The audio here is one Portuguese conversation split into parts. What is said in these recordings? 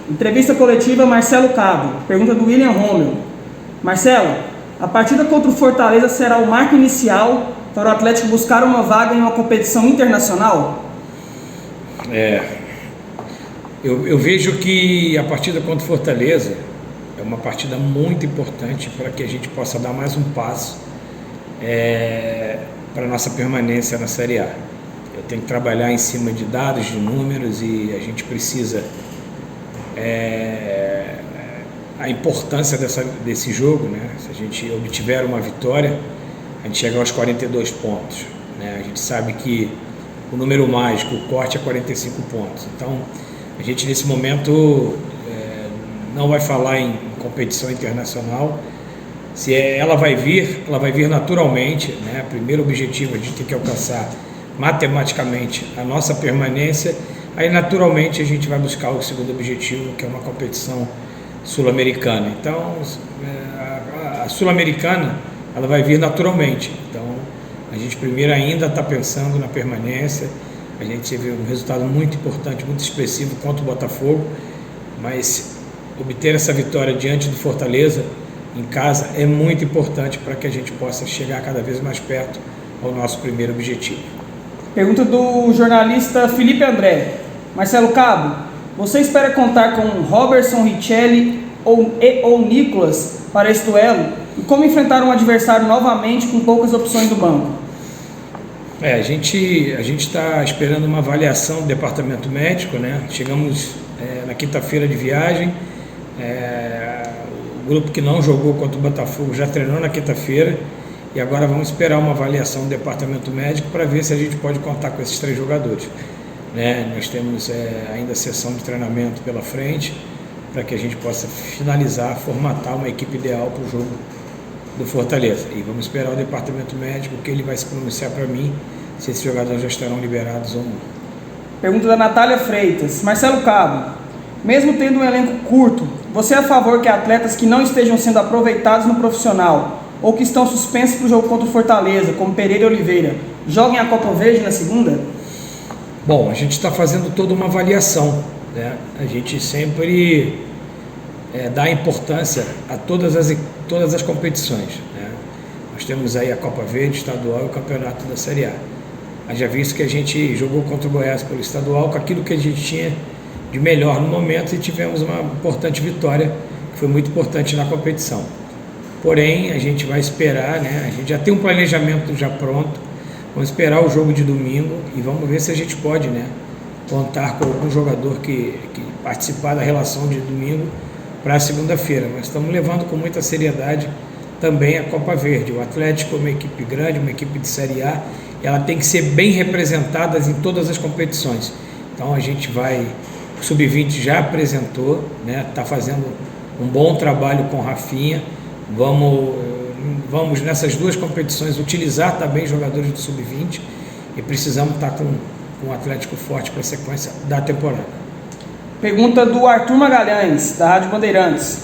Entrevista coletiva Marcelo Cabo. Pergunta do William Romeu. Marcelo, a partida contra o Fortaleza será o marco inicial para o Atlético buscar uma vaga em uma competição internacional? Eu vejo que a partida contra o Fortaleza é uma partida muito importante para que a gente possa dar mais um passo para a nossa permanência na Série A. Eu tenho que trabalhar em cima de dados, de números, e a gente precisa a importância desse jogo, né? Se a gente obtiver uma vitória, a gente chega aos 42 pontos, né? A gente sabe que o número mágico, o corte é 45 pontos. Então, a gente nesse momento não vai falar em competição internacional. Se ela vai vir naturalmente, né? Primeiro objetivo, a gente tem que alcançar matematicamente a nossa permanência. Aí naturalmente a gente vai buscar o segundo objetivo, que é uma competição sul-americana. Então a sul-americana ela vai vir naturalmente. Então a gente primeiro ainda está pensando na permanência. A gente teve um resultado muito importante, muito expressivo contra o Botafogo, mas obter essa vitória diante do Fortaleza em casa é muito importante para que a gente possa chegar cada vez mais perto ao nosso primeiro objetivo. Pergunta do jornalista Felipe André. Marcelo Cabo, você espera contar com Robertson, Richelli ou Nicolas para esse duelo? E como enfrentar um adversário novamente com poucas opções do banco? A gente está esperando uma avaliação do departamento médico, né? Chegamos na quinta-feira de viagem. O grupo que não jogou contra o Botafogo já treinou na quinta-feira. E agora vamos esperar uma avaliação do departamento médico para ver se a gente pode contar com esses 3 jogadores. Né? Nós temos ainda a sessão de treinamento pela frente para que a gente possa finalizar, formatar uma equipe ideal para o jogo do Fortaleza. E vamos esperar o departamento médico, que ele vai se pronunciar para mim se esses jogadores já estarão liberados ou não. Pergunta da Natália Freitas. Marcelo Cabo, mesmo tendo um elenco curto, você é a favor que atletas que não estejam sendo aproveitados no profissional ou que estão suspensos para o jogo contra o Fortaleza, como Pereira e Oliveira, joguem a Copa Verde na segunda? Bom, a gente está fazendo toda uma avaliação, né? A gente sempre dá importância a todas as competições, né? Nós temos aí a Copa Verde, estadual e o campeonato da Série A. Haja visto que a gente jogou contra o Goiás pelo estadual com aquilo que a gente tinha de melhor no momento e tivemos uma importante vitória, que foi muito importante na competição. Porém, a gente vai esperar, né? A gente já tem um planejamento já pronto. Vamos esperar o jogo de domingo e vamos ver se a gente pode, né, contar com algum jogador que participar da relação de domingo para a segunda-feira. Mas estamos levando com muita seriedade também a Copa Verde. O Atlético é uma equipe grande, uma equipe de Série A, e ela tem que ser bem representada em todas as competições. Então a gente vai, o Sub-20 já apresentou, né, está fazendo um bom trabalho com o Rafinha. Vamos nessas 2 competições utilizar também jogadores do Sub-20 e precisamos estar com um Atlético forte para a sequência da temporada. Pergunta do Arthur Magalhães, da Rádio Bandeirantes.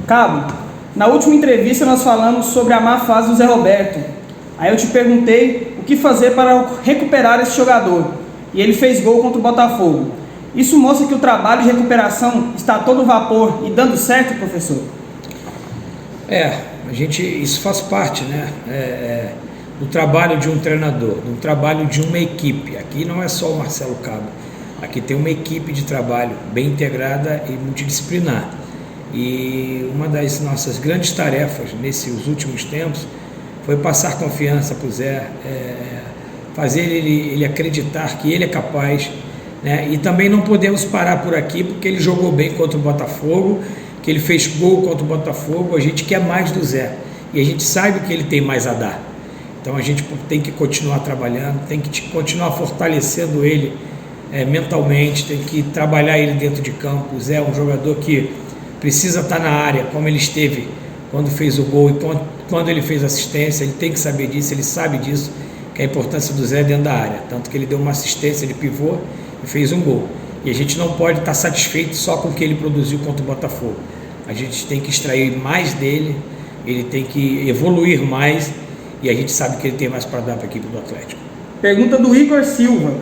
Cabo, na última entrevista nós falamos sobre a má fase do Zé Roberto. Aí eu te perguntei o que fazer para recuperar esse jogador. E ele fez gol contra o Botafogo. Isso mostra que o trabalho de recuperação está a todo vapor e dando certo, professor? Isso faz parte, né, do trabalho de um treinador, do trabalho de uma equipe. Aqui não é só o Marcelo Cabo, aqui tem uma equipe de trabalho bem integrada e multidisciplinar. E uma das nossas grandes tarefas nesses últimos tempos foi passar confiança para o Zé, fazer ele acreditar que ele é capaz, né? E também não podemos parar por aqui, porque ele jogou bem contra o Botafogo, que ele fez gol contra o Botafogo. A gente quer mais do Zé e a gente sabe que ele tem mais a dar. Então a gente tem que continuar trabalhando, tem que continuar fortalecendo ele mentalmente, tem que trabalhar ele dentro de campo. O Zé é um jogador que precisa estar na área, como ele esteve quando fez o gol e quando ele fez assistência. Ele tem que saber disso, ele sabe disso, que a importância do Zé é dentro da área. Tanto que ele deu uma assistência de pivô e fez um gol. E a gente não pode estar satisfeito só com o que ele produziu contra o Botafogo. A gente tem que extrair mais dele, ele tem que evoluir mais, e a gente sabe que ele tem mais para dar para a equipe do Atlético. Pergunta do Igor Silva.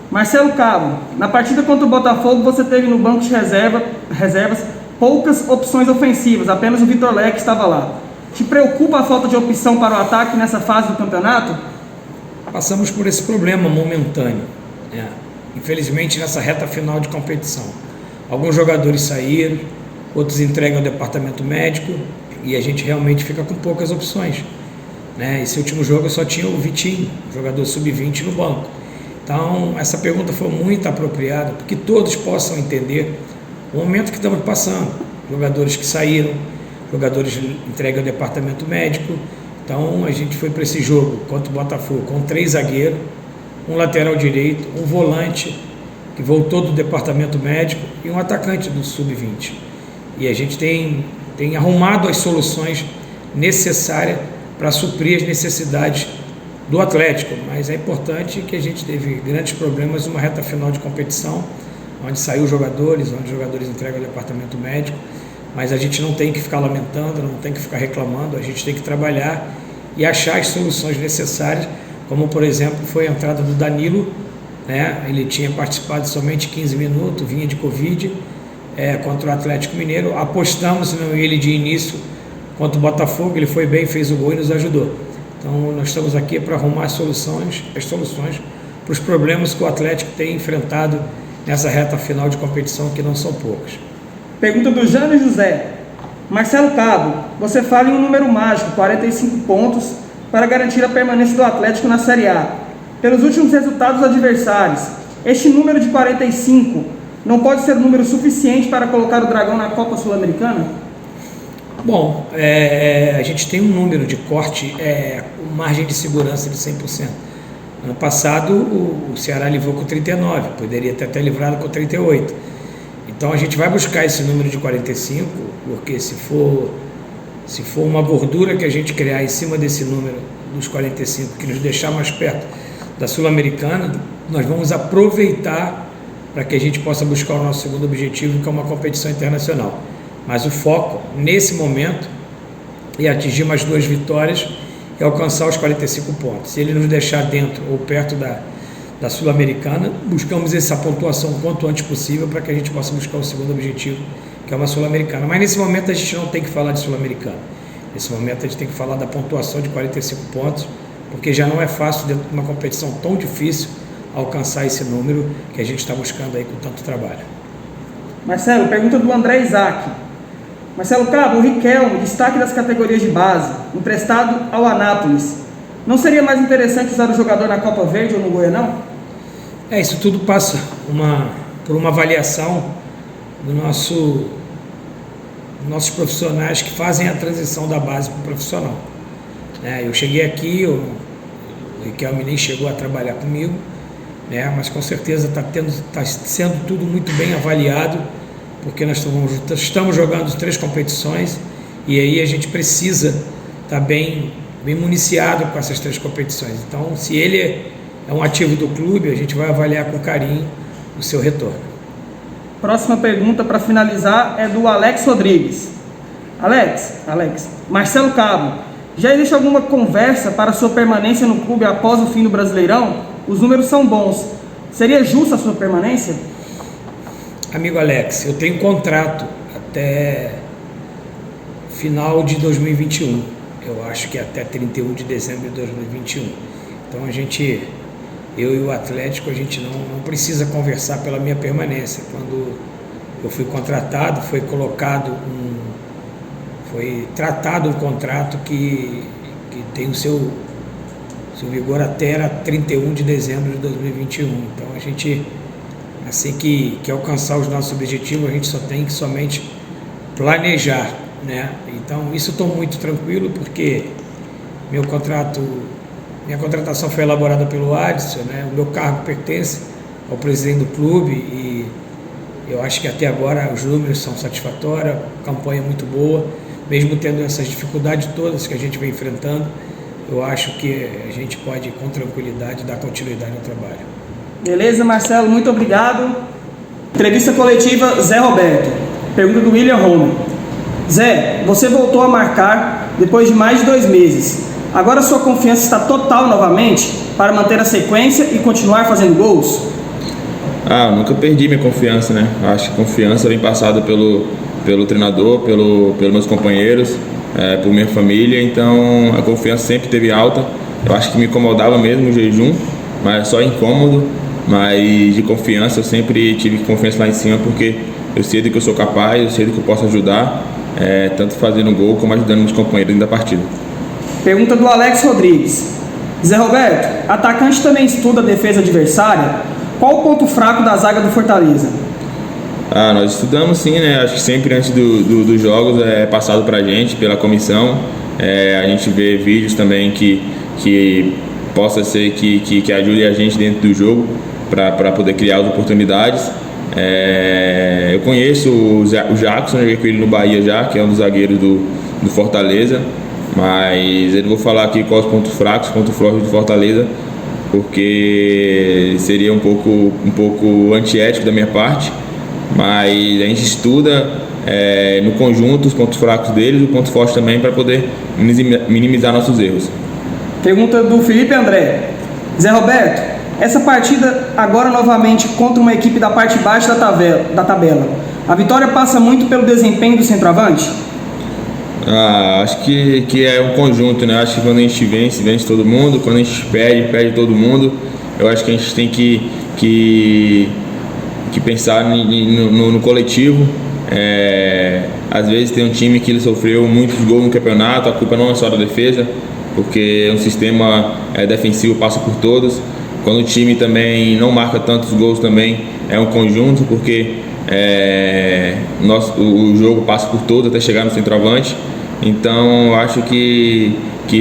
Marcelo Cabo, na partida contra o Botafogo você teve no banco de reservas poucas opções ofensivas, apenas o Vitor Leque estava lá. Te preocupa a falta de opção para o ataque nessa fase do campeonato? Passamos por esse problema momentâneo, infelizmente nessa reta final de competição. Alguns jogadores saíram, outros entregam ao departamento médico e a gente realmente fica com poucas opções. Esse último jogo eu só tinha o Vitinho, jogador sub-20 no banco. Então essa pergunta foi muito apropriada, porque todos possam entender o momento que estamos passando. Jogadores que saíram, jogadores entregues ao departamento médico. Então a gente foi para esse jogo contra o Botafogo com 3 zagueiros, um lateral direito, um volante que voltou do departamento médico e um atacante do sub-20. E a gente tem arrumado as soluções necessárias para suprir as necessidades do Atlético, mas é importante que a gente teve grandes problemas numa reta final de competição, onde saiu jogadores, onde os jogadores entregam ao departamento médico, mas a gente não tem que ficar lamentando, não tem que ficar reclamando, a gente tem que trabalhar e achar as soluções necessárias, como por exemplo foi a entrada do Danilo, ele tinha participado somente 15 minutos, vinha de Covid, contra o Atlético Mineiro, apostamos nele de início contra o Botafogo, ele foi bem, fez o gol e nos ajudou. Então nós estamos aqui para arrumar as soluções para os problemas que o Atlético tem enfrentado nessa reta final de competição, que não são poucos. Pergunta do Jânio José. Marcelo Cabo, você fala em um número mágico, 45 pontos, para garantir a permanência do Atlético na Série A. Pelos últimos resultados adversários, este número de 45 não pode ser número suficiente para colocar o Dragão na Copa Sul-Americana? Bom, a gente tem um número de corte, margem de segurança de 100%. Ano passado o Ceará livrou com 39, poderia ter livrado com 38. Então a gente vai buscar esse número de 45, porque se for uma gordura que a gente criar em cima desse número dos 45, que nos deixar mais perto da Sul-Americana, nós vamos aproveitar para que a gente possa buscar o nosso segundo objetivo, que é uma competição internacional. Mas o foco, nesse momento, é atingir mais 2 vitórias e alcançar os 45 pontos. Se ele nos deixar dentro ou perto da Sul-Americana, buscamos essa pontuação o quanto antes possível para que a gente possa buscar o segundo objetivo, que é uma Sul-Americana. Mas nesse momento a gente não tem que falar de Sul-Americana. Nesse momento a gente tem que falar da pontuação de 45 pontos, porque já não é fácil, dentro de uma competição tão difícil, alcançar esse número que a gente está buscando aí com tanto trabalho. Marcelo, pergunta do André Isaac. Marcelo Cabo, o Riquelme, destaque das categorias de base, emprestado ao Anápolis. Não seria mais interessante usar o jogador na Copa Verde ou no Goianão? Isso tudo passa por uma avaliação nossos profissionais que fazem a transição da base para o profissional. Eu cheguei aqui, o Riquelme nem chegou a trabalhar comigo, mas com certeza está sendo tudo muito bem avaliado, porque nós estamos jogando 3 competições e aí a gente precisa estar bem municiado com essas 3 competições. Então, se ele é um ativo do clube, a gente vai avaliar com carinho o seu retorno. Próxima pergunta para finalizar é do Alex Rodrigues. Alex, Marcelo Cabo, já existe alguma conversa para sua permanência no clube após o fim do Brasileirão? Os números são bons. Seria justa a sua permanência? Amigo Alex, eu tenho contrato até final de 2021. Eu acho que até 31 de dezembro de 2021. Então eu e o Atlético, a gente não precisa conversar pela minha permanência. Quando eu fui contratado, foi tratado um contrato que tem o seu vigor até 31 de dezembro de 2021. Então a gente, assim que alcançar os nossos objetivos, a gente só tem que somente planejar, Então isso estou muito tranquilo, porque minha contratação foi elaborada pelo Adson, o meu cargo pertence ao presidente do clube e eu acho que até agora os números são satisfatórios, a campanha é muito boa, mesmo tendo essas dificuldades todas que a gente vem enfrentando. Eu acho que a gente pode, com tranquilidade, dar continuidade ao trabalho. Beleza, Marcelo, muito obrigado. Entrevista coletiva Zé Roberto. Pergunta do William Homer. Zé, você voltou a marcar depois de mais de 2 meses. Agora sua confiança está total novamente para manter a sequência e continuar fazendo gols? Eu nunca perdi minha confiança, né? Eu acho que a confiança vem passada pelo treinador, pelos meus companheiros, por minha família, então a confiança sempre esteve alta. Eu acho que me incomodava mesmo o jejum, mas só incômodo, mas de confiança eu sempre tive confiança lá em cima, porque eu sei do que eu sou capaz, eu sei do que eu posso ajudar, tanto fazendo gol como ajudando meus companheiros dentro da partida. Pergunta do Alex Rodrigues. Zé Roberto, atacante também estuda a defesa adversária? Qual o ponto fraco da zaga do Fortaleza? Nós estudamos sim, né? Acho que sempre antes dos jogos é passado pra gente, pela comissão. A gente vê vídeos também que possa ser que ajude a gente dentro do jogo para poder criar as oportunidades. Eu conheço o Jackson, joguei com ele no Bahia já, que é um dos zagueiros do Fortaleza, mas eu não vou falar aqui quais os pontos fracos, pontos fortes do Fortaleza, porque seria um pouco antiético da minha parte, mas a gente estuda no conjunto os pontos fracos deles e o ponto forte também para poder minimizar nossos erros. Pergunta do Felipe André. Zé Roberto, essa partida agora novamente contra uma equipe da parte baixa da tabela. A vitória passa muito pelo desempenho do centroavante? Acho que é um conjunto, né? Acho que quando a gente vence todo mundo. Quando a gente perde todo mundo. Eu acho que a gente tem que pensar no coletivo. Às vezes tem um time que ele sofreu muitos gols no campeonato, a culpa não é só da defesa, porque um sistema defensivo passa por todos. Quando o time também não marca tantos gols também é um conjunto, porque o jogo passa por todos até chegar no centroavante. Então eu acho que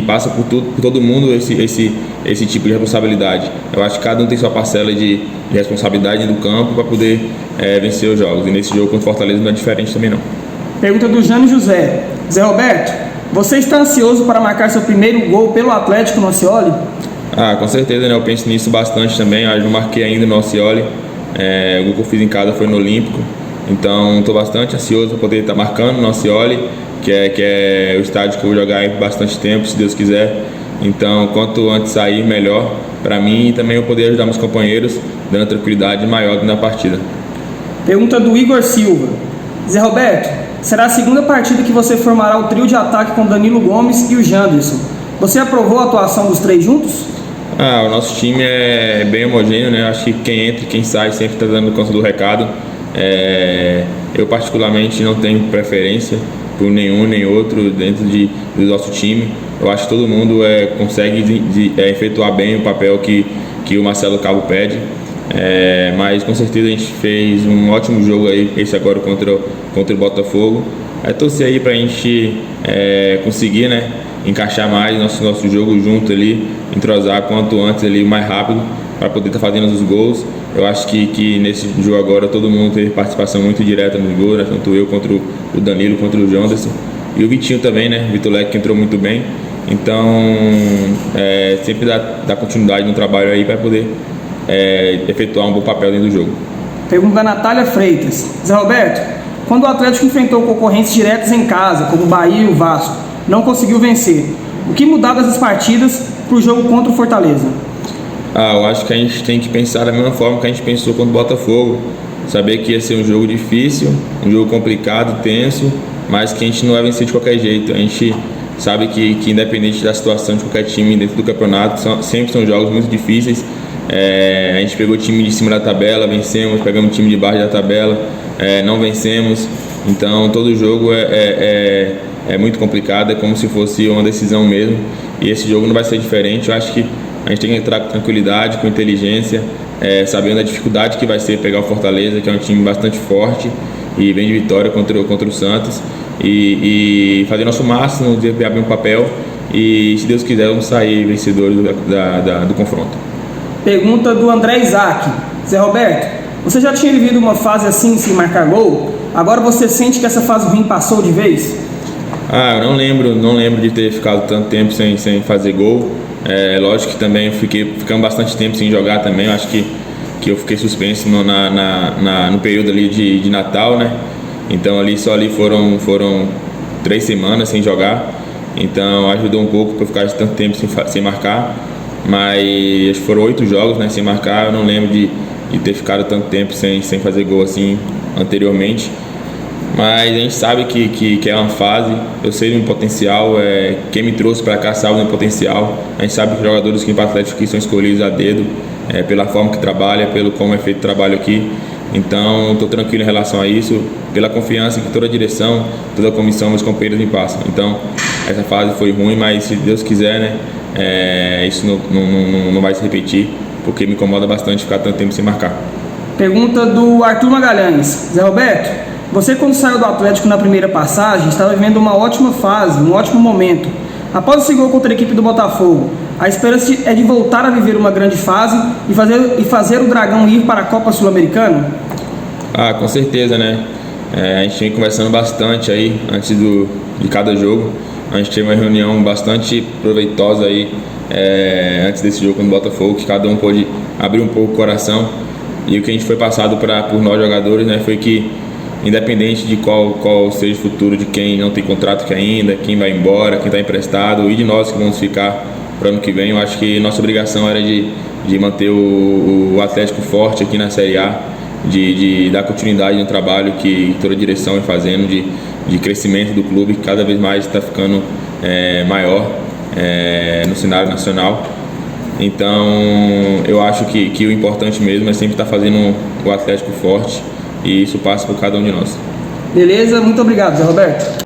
passa por todo mundo esse tipo de responsabilidade. Eu acho que cada um tem sua parcela de responsabilidade do campo para poder vencer os jogos. E nesse jogo contra o Fortaleza não é diferente também não. Pergunta do Jânio José. Zé Roberto, você está ansioso para marcar seu primeiro gol pelo Atlético no Osceoly? Com certeza, né? Eu penso nisso bastante também. Eu não marquei ainda no Osceoly. O gol que eu fiz em casa foi no Olímpico. Então estou bastante ansioso para poder estar marcando no Osceoly, que é o estádio que eu vou jogar aí por bastante tempo, se Deus quiser. Então, quanto antes sair, melhor para mim, e também eu poder ajudar meus companheiros, dando tranquilidade maior na partida. Pergunta do Igor Silva. Zé Roberto, será a segunda partida que você formará o trio de ataque com Danilo Gomes e o Janderson. Você aprovou a atuação dos três juntos? O nosso time é bem homogêneo, né? Acho que quem entra e quem sai sempre está dando conta do recado. Eu particularmente não tenho preferência por nenhum nem outro dentro do nosso time. Eu acho que todo mundo consegue efetuar bem o papel que o Marcelo Cabo pede. Mas com certeza a gente fez um ótimo jogo aí, esse agora contra o Botafogo. Torcer aí pra gente conseguir, né, encaixar mais nosso jogo junto ali, entrosar quanto antes ali, o mais rápido, para poder estar fazendo os gols. Eu acho que nesse jogo agora todo mundo teve participação muito direta nos gols, né? Tanto eu contra o Danilo, contra o Janderson. E o Vitinho também, né? O Vitor Leque que entrou muito bem. Então, sempre dá continuidade no trabalho aí para poder efetuar um bom papel dentro do jogo. Pergunta da Natália Freitas. Zé Roberto, quando o Atlético enfrentou concorrentes diretos em casa, como o Bahia e o Vasco, não conseguiu vencer. O que mudar dessas partidas para o jogo contra o Fortaleza? Eu acho que a gente tem que pensar da mesma forma que a gente pensou contra o Botafogo. Saber que ia ser um jogo difícil, um jogo complicado, tenso, mas que a gente não vai vencer de qualquer jeito. A gente sabe que independente da situação de qualquer time dentro do campeonato, sempre são jogos muito difíceis. A gente pegou o time de cima da tabela, vencemos, pegamos o time de baixo da tabela, não vencemos. Então todo jogo é muito complicado, é como se fosse uma decisão mesmo. E esse jogo não vai ser diferente. Eu acho que a gente tem que entrar com tranquilidade, com inteligência, sabendo a dificuldade que vai ser pegar o Fortaleza, que é um time bastante forte e vem de vitória contra o Santos, e fazer nosso máximo, desempenhar bem o papel, e se Deus quiser vamos sair vencedores do confronto. Pergunta do André Isaac. Zé Roberto, você já tinha vivido uma fase assim sem marcar gol? Agora você sente que essa fase ruim passou de vez? Eu não lembro de ter ficado tanto tempo sem fazer gol. Lógico que também ficamos bastante tempo sem jogar também. Eu acho que eu fiquei suspenso no período ali de Natal, né? Então só ali foram 3 semanas sem jogar. Então ajudou um pouco para ficar tanto tempo sem marcar. Mas foram 8 jogos, né, sem marcar. Eu não lembro de ter ficado tanto tempo sem fazer gol assim anteriormente. Mas a gente sabe que é uma fase, eu sei do meu potencial, quem me trouxe para cá sabe do meu potencial. A gente sabe que os jogadores que vêm para o Atlético aqui são escolhidos a dedo, pela forma que trabalha, pelo como é feito o trabalho aqui. Então estou tranquilo em relação a isso, pela confiança que toda a direção, toda a comissão, meus companheiros me passam. Então essa fase foi ruim, mas se Deus quiser, né, isso não vai se repetir, porque me incomoda bastante ficar tanto tempo sem marcar. Pergunta do Arthur Magalhães. Zé Roberto, você quando saiu do Atlético na primeira passagem estava vivendo uma ótima fase, um ótimo momento. Após esse gol contra a equipe do Botafogo, a esperança é de voltar a viver uma grande fase e fazer o Dragão ir para a Copa Sul-Americana? Com certeza, né? A gente vem conversando bastante aí antes de cada jogo. A gente teve uma reunião bastante proveitosa aí antes desse jogo contra o Botafogo, que cada um pôde abrir um pouco o coração. E o que a gente foi passado por nós jogadores, né, foi que independente de qual seja o futuro de quem não tem contrato aqui ainda, quem vai embora, quem está emprestado, e de nós que vamos ficar para o ano que vem, eu acho que nossa obrigação era de manter o Atlético forte aqui na Série A, de dar continuidade no trabalho que toda a direção vem fazendo, de crescimento do clube, que cada vez mais está ficando maior no cenário nacional. Então eu acho que o importante mesmo é sempre estar fazendo o Atlético forte, e isso passa por cada um de nós. Beleza, muito obrigado, Zé Roberto.